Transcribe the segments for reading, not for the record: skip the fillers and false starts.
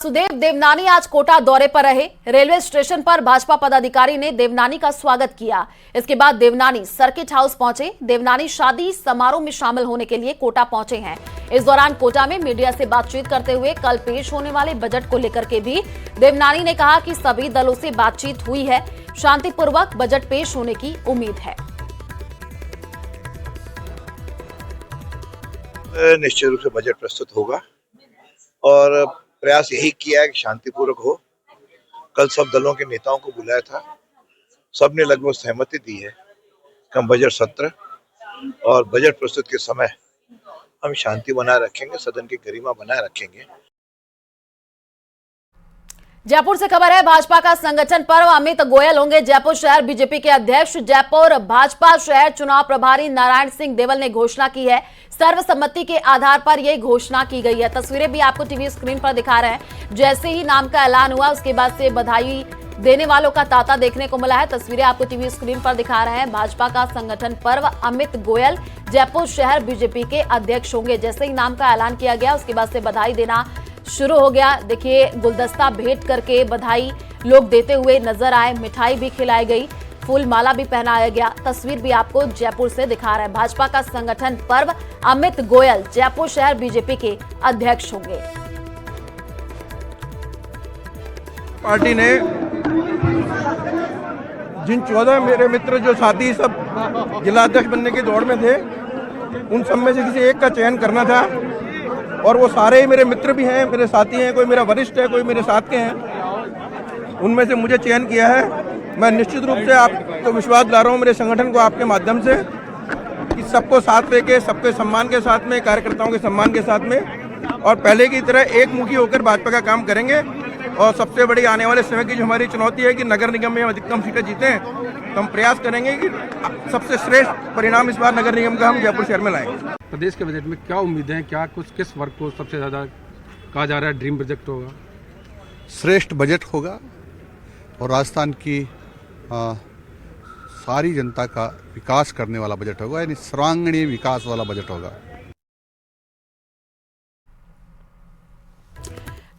सुदेव देवनानी आज कोटा दौरे पर रहे। रेलवे स्टेशन पर भाजपा पदाधिकारी ने देवनानी का स्वागत किया। इसके बाद देवनानी सर्किट हाउस पहुंचे। देवनानी शादी समारोह में शामिल होने के लिए कोटा पहुंचे हैं। इस दौरान कोटा में मीडिया से बातचीत करते हुए कल पेश होने वाले बजट को लेकर के भी देवनानी ने कहा कि सभी दलों से बातचीत हुई है, शांतिपूर्वक बजट पेश होने की उम्मीद है। निश्चित रूप से बजट प्रस्तुत होगा और प्रयास यही किया है कि शांतिपूर्वक हो। कल सब दलों के नेताओं को बुलाया था, सबने लगभग सहमति दी है कि हम बजट सत्र और बजट प्रस्तुत के समय हम शांति बनाए रखेंगे, सदन की गरिमा बनाए रखेंगे। जयपुर से खबर है, भाजपा का संगठन पर्व। अमित गोयल होंगे जयपुर शहर बीजेपी के अध्यक्ष। जयपुर भाजपा शहर चुनाव प्रभारी नारायण सिंह देवल ने घोषणा की है। सर्वसम्मति के आधार पर यह घोषणा की गई है। तस्वीरें भी आपको टीवी स्क्रीन पर दिखा रहे हैं। जैसे ही नाम का ऐलान हुआ उसके बाद से बधाई देने वालों का तांता देखने को मिला है। तस्वीरें आपको टीवी स्क्रीन पर दिखा रहे हैं। भाजपा का संगठन पर्व, अमित गोयल जयपुर शहर बीजेपी के अध्यक्ष होंगे। जैसे ही नाम का ऐलान किया गया उसके बाद से बधाई देना शुरू हो गया। देखिए, गुलदस्ता भेंट करके बधाई लोग देते हुए नजर आए। मिठाई भी खिलाई गई, फूल माला भी पहनाया गया। तस्वीर भी आपको जयपुर से दिखा रहा है। भाजपा का संगठन पर्व, अमित गोयल जयपुर शहर बीजेपी के अध्यक्ष होंगे। पार्टी ने जिन 14 मेरे मित्र जो साथी सब जिला अध्यक्ष बनने की दौड़ में थे, उन सब में से किसी एक का चयन करना था और वो सारे ही मेरे मित्र भी हैं, मेरे साथी हैं। कोई मेरा वरिष्ठ है, कोई मेरे साथ के हैं। उनमें से मुझे चयन किया है। मैं निश्चित रूप से आपको विश्वास दिला रहा हूँ, मेरे संगठन को आपके माध्यम से, कि सबको साथ लेके, सबके सम्मान के साथ में, कार्यकर्ताओं के सम्मान के साथ में और पहले की तरह एक मुखी होकर भाजपा का काम करेंगे। और सबसे बड़ी आने वाले समय की जो हमारी चुनौती है कि नगर निगम में हम अधिकतम सीटें जीतें, तो हम प्रयास करेंगे कि सबसे श्रेष्ठ परिणाम इस बार नगर निगम का हम जयपुर शहर में लाएंगे। प्रदेश के बजट में क्या उम्मीदें हैं? क्या कुछ किस वर्ग को सबसे ज़्यादा कहा जा रहा है ड्रीम प्रोजेक्ट होगा? श्रेष्ठ बजट होगा और राजस्थान की सारी जनता का विकास करने वाला बजट होगा, यानी सर्वांगीण विकास वाला बजट होगा।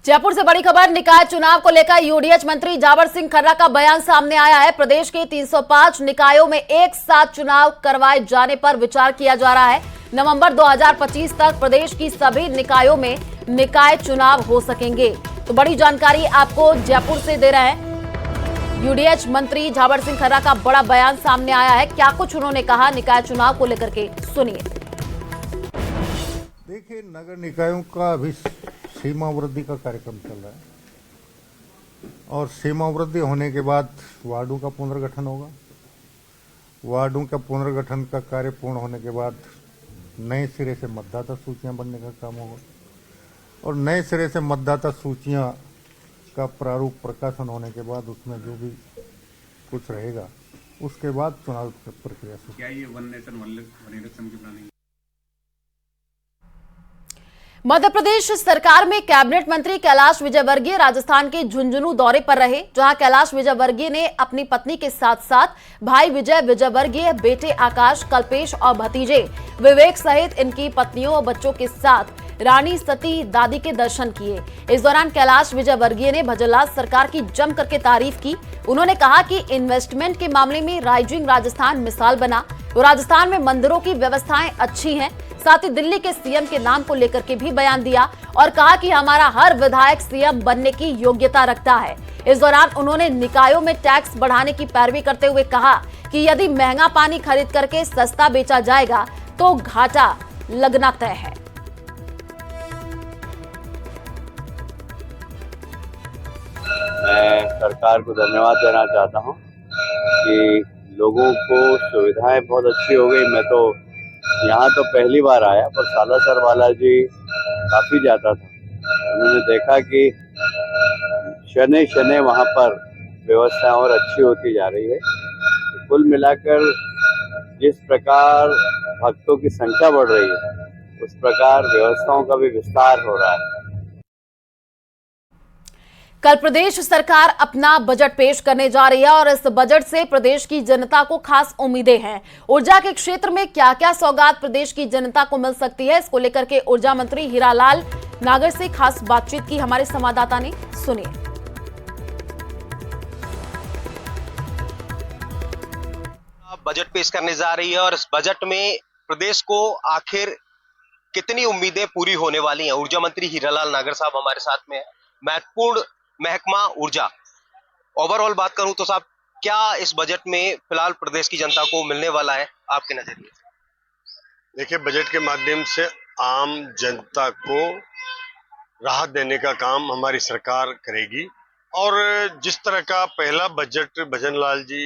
जयपुर से बड़ी खबर, निकाय चुनाव को लेकर यूडीएच मंत्री जावर सिंह खर्रा का बयान सामने आया है। प्रदेश के 305 निकायों में एक साथ चुनाव करवाए जाने पर विचार किया जा रहा है। नवंबर 2025 तक प्रदेश की सभी निकायों में निकाय चुनाव हो सकेंगे। तो बड़ी जानकारी आपको जयपुर से दे रहे हैं। यूडीएच मंत्री जावर सिंह खर्रा का बड़ा बयान सामने आया है। क्या कुछ उन्होंने कहा निकाय चुनाव को लेकर के, सुनिए। देखिए, नगर निकायों का अभी सीमा वृद्धि का कार्यक्रम चल रहा है और सीमा वृद्धि होने के बाद वार्डों का पुनर्गठन होगा। वार्डों का पुनर्गठन का कार्य पूर्ण होने के बाद नए सिरे से मतदाता सूचियां बनने का काम होगा और नए सिरे से मतदाता सूचियां का प्रारूप प्रकाशन होने के बाद उसमें जो भी कुछ रहेगा उसके बाद चुनाव प्रक्रिया शुरू। क्या ये वन नेशन वन इलेक्शन की प्लानिंग? मध्य प्रदेश सरकार में कैबिनेट मंत्री कैलाश विजयवर्गीय राजस्थान के झुंझुनू दौरे पर रहे, जहां कैलाश विजयवर्गीय ने अपनी पत्नी के साथ साथ भाई विजय विजयवर्गीय, बेटे आकाश, कल्पेश और भतीजे विवेक सहित इनकी पत्नियों और बच्चों के साथ रानी सती दादी के दर्शन किए। इस दौरान कैलाश विजयवर्गीय ने भजनलाल सरकार की जम करके तारीफ की। उन्होंने कहा कि इन्वेस्टमेंट के मामले में राइजिंग राजस्थान मिसाल बना। तो राजस्थान में मंदिरों की व्यवस्थाएं अच्छी हैं। साथ ही दिल्ली के सीएम के नाम को लेकर के भी बयान दिया और कहा कि हमारा हर विधायक सीएम बनने की योग्यता रखता है। इस दौरान उन्होंने निकायों में टैक्स बढ़ाने की पैरवी करते हुए कहा कि यदि महंगा पानी खरीद करके सस्ता बेचा जाएगा तो घाटा लगना तय है। मैं सरकार को धन्यवाद देना चाहता हूं कि लोगों को सुविधाएं बहुत अच्छी हो गई। मैं तो यहाँ तो पहली बार आया, पर सालासर बालाजी काफ़ी जाता था। उन्होंने देखा कि शनै शनै वहाँ पर व्यवस्था और अच्छी होती जा रही है। तो कुल मिलाकर जिस प्रकार भक्तों की संख्या बढ़ रही है, उस प्रकार व्यवस्थाओं का भी विस्तार हो रहा है। कल प्रदेश सरकार अपना बजट पेश करने जा रही है और इस बजट से प्रदेश की जनता को खास उम्मीदें हैं। ऊर्जा के क्षेत्र में क्या क्या सौगात प्रदेश की जनता को मिल सकती है, इसको लेकर के ऊर्जा मंत्री हीरालाल नागर से खास बातचीत की हमारे संवाददाता ने। सुनिए। बजट पेश करने जा रही है और इस बजट में प्रदेश को आखिर कितनी उम्मीदें पूरी होने वाली हैं। ऊर्जा मंत्री हीरालाल नागर साहब हमारे साथ में है। महत्वपूर्ण महकमा ऊर्जा, ओवरऑल बात करूं तो साहब क्या इस बजट में फिलहाल प्रदेश की जनता को मिलने वाला है आपके नजरिए से? देखिए, बजट के माध्यम से आम जनता को राहत देने का काम हमारी सरकार करेगी और जिस तरह का पहला बजट भजन लाल जी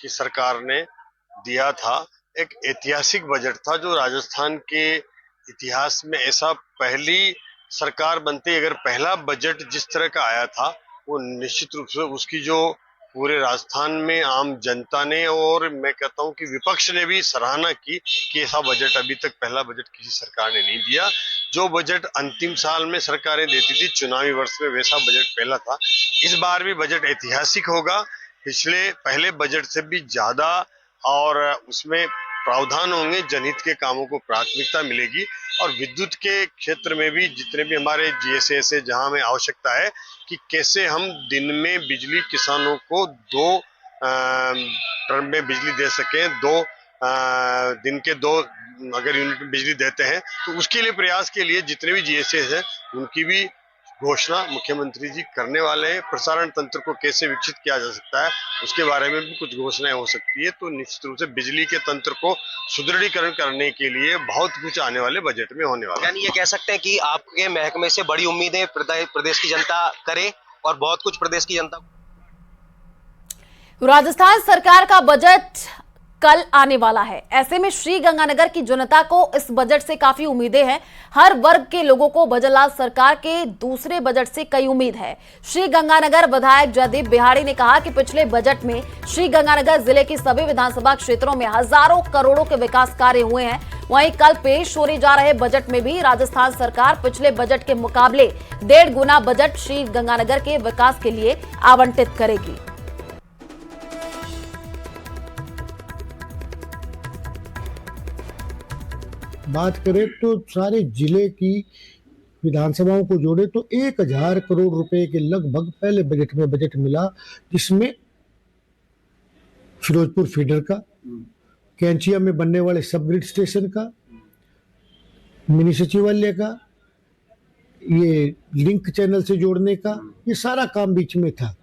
की सरकार ने दिया था, एक ऐतिहासिक बजट था जो राजस्थान के इतिहास में ऐसा पहली सरकार बनते अगर पहला बजट जिस तरह का आया था, वो निश्चित रूप से उसकी जो पूरे राजस्थान में आम जनता ने और मैं कहता हूं कि विपक्ष ने भी सराहना की कि ऐसा बजट अभी तक पहला बजट किसी सरकार ने नहीं दिया। जो बजट अंतिम साल में सरकारें देती थी चुनावी वर्ष में, वैसा बजट पहला था। इस बार भी बजट ऐतिहासिक होगा, पिछले पहले बजट से भी ज्यादा, और उसमें प्रावधान होंगे, जनहित के कामों को प्राथमिकता मिलेगी और विद्युत के क्षेत्र में भी जितने भी हमारे जीएसएस है, जहां हमें आवश्यकता है कि कैसे हम दिन में बिजली किसानों को 2 टर्म में बिजली दे सकें, 2 दिन के 2 अगर यूनिट बिजली देते हैं तो उसके लिए प्रयास के लिए जितने भी जीएसएस हैं उनकी भी घोषणा मुख्यमंत्री जी करने वाले हैं। प्रसारण तंत्र को कैसे विकसित किया जा सकता है उसके बारे में भी कुछ घोषणाएं हो सकती है। तो निश्चित रूप से बिजली के तंत्र को सुदृढ़ीकरण करने के लिए बहुत कुछ आने वाले बजट में होने वाला है। यानी ये कह सकते हैं कि आपके महकमे से बड़ी उम्मीदें प्रदेश की जनता करे और बहुत कुछ प्रदेश की जनता। राजस्थान सरकार का बजट कल आने वाला है। ऐसे में श्रीगंगानगर की जनता को इस बजट से काफी उम्मीदें हैं। हर वर्ग के लोगों को भजनलाल सरकार के दूसरे बजट से कई उम्मीद है। श्रीगंगानगर विधायक जयदीप बिहारी ने कहा कि पिछले बजट में श्रीगंगानगर जिले की सभी विधानसभा क्षेत्रों में हजारों करोड़ों के विकास कार्य हुए हैं। वहीं कल पेश होने जा रहे बजट में भी राजस्थान सरकार पिछले बजट के मुकाबले 1.5 गुना बजट श्रीगंगानगर के विकास के लिए आवंटित करेगी। बात करें तो सारे जिले की विधानसभाओं को जोड़े तो 1000 करोड़ रुपए के लगभग पहले बजट में बजट मिला, जिसमें फिरोजपुर फीडर का, कैंचिया में बनने वाले सब ग्रिड स्टेशन का, मिनी सचिवालय का, ये लिंक चैनल से जोड़ने का, ये सारा काम बीच में था।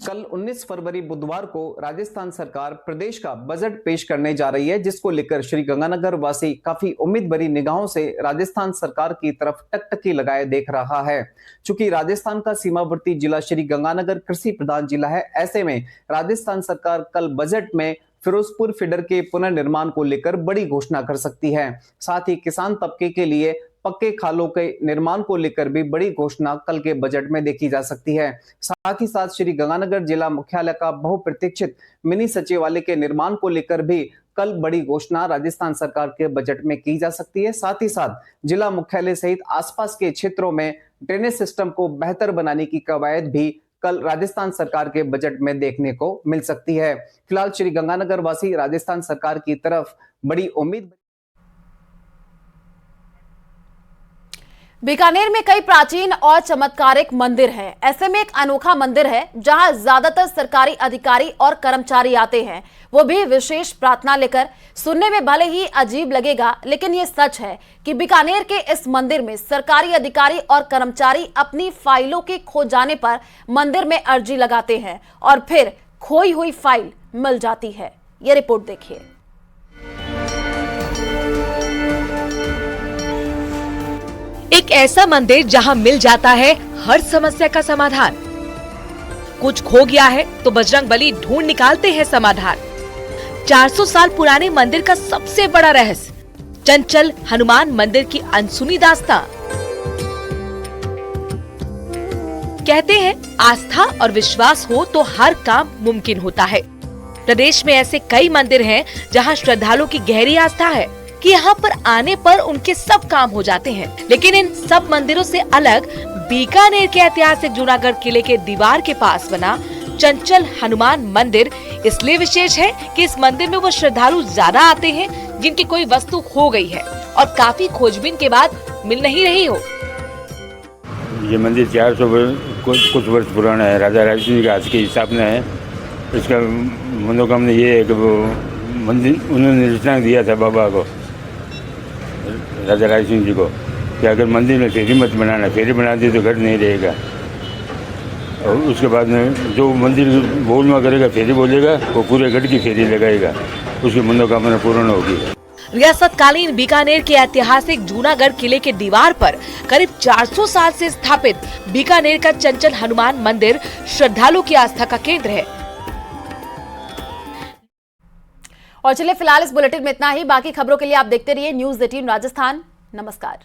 कल 19 फरवरी बुधवार को राजस्थान सरकार प्रदेश का बजट पेश करने जा रही है, जिसको लेकर श्रीगंगानगर वासी काफी उम्मीद भरी निगाहों से राजस्थान सरकार की तरफ टकटकी लगाए देख रहा है। चूंकि राजस्थान का सीमावर्ती जिला श्रीगंगानगर कृषि प्रधान जिला है, ऐसे में राजस्थान सरकार कल बजट में फिरोजपुर फीडर के पुनर्निर्माण को लेकर बड़ी घोषणा कर सकती है। साथ ही किसान तबके के लिए पक्के खालों के निर्माण को लेकर भी बड़ी घोषणा कल के बजट में देखी जा सकती है। साथ ही साथ श्रीगंगानगर जिला मुख्यालय का बहुप्रतीक्षित मिनी सचिवालय के निर्माण को लेकर भी कल बड़ी घोषणा राजस्थान सरकार के बजट में की जा सकती है। साथ ही साथ जिला मुख्यालय सहित आसपास के क्षेत्रों में ड्रेनेज सिस्टम को बेहतर बनाने की कवायद भी कल राजस्थान सरकार के बजट में देखने को मिल सकती है। फिलहाल श्रीगंगानगर वासी राजस्थान सरकार की तरफ बड़ी उम्मीद। बीकानेर में कई प्राचीन और चमत्कारिक मंदिर हैं। ऐसे में एक अनोखा मंदिर है जहां ज्यादातर सरकारी अधिकारी और कर्मचारी आते हैं, वो भी विशेष प्रार्थना लेकर। सुनने में भले ही अजीब लगेगा, लेकिन ये सच है कि बीकानेर के इस मंदिर में सरकारी अधिकारी और कर्मचारी अपनी फाइलों के खो जाने पर मंदिर में अर्जी लगाते हैं और फिर खोई हुई फाइल मिल जाती है। ये रिपोर्ट देखिए। एक ऐसा मंदिर जहां मिल जाता है हर समस्या का समाधान। कुछ खो गया है तो बजरंगबली ढूंढ निकालते हैं समाधान। 400 साल पुराने मंदिर का सबसे बड़ा रहस्य, चंचल हनुमान मंदिर की अनसुनी दास्तां। कहते हैं आस्था और विश्वास हो तो हर काम मुमकिन होता है। प्रदेश में ऐसे कई मंदिर हैं जहां श्रद्धालुओं की गहरी आस्था है कि यहाँ पर आने पर उनके सब काम हो जाते हैं। लेकिन इन सब मंदिरों से अलग बीकानेर के ऐतिहासिक जूनागढ़ किले के दीवार के पास बना चंचल हनुमान मंदिर इसलिए विशेष है कि इस मंदिर में वो श्रद्धालु ज्यादा आते हैं जिनकी कोई वस्तु खो गई है और काफी खोजबीन के बाद मिल नहीं रही हो। ये मंदिर 400 कुछ वर्ष पुराना है। राजा राज सिंह के हाथ के हिसाब से है। इसका मनोकामना ये है कि वो मंदिर उन्होंने रचना दिया था बाबा को, राजा राज सिंह जी को, कि अगर मंदिर में फेरी मत बनाना, फेरी बना दी तो घर नहीं रहेगा। और उसके बाद में जो मंदिर बोलना करेगा, फेरी बोलेगा, वो पूरे गढ़ की फेरी लगाएगा, उसकी मनोकामना पूर्ण होगी। रियासतकालीन बीकानेर के ऐतिहासिक जूनागढ़ किले के दीवार पर करीब 400 साल से स्थापित बीकानेर का चंचल हनुमान मंदिर श्रद्धालु की आस्था का केंद्र है। और चलिए फिलहाल इस बुलेटिन में इतना ही। बाकी खबरों के लिए आप देखते रहिए न्यूज़ 18 राजस्थान। नमस्कार।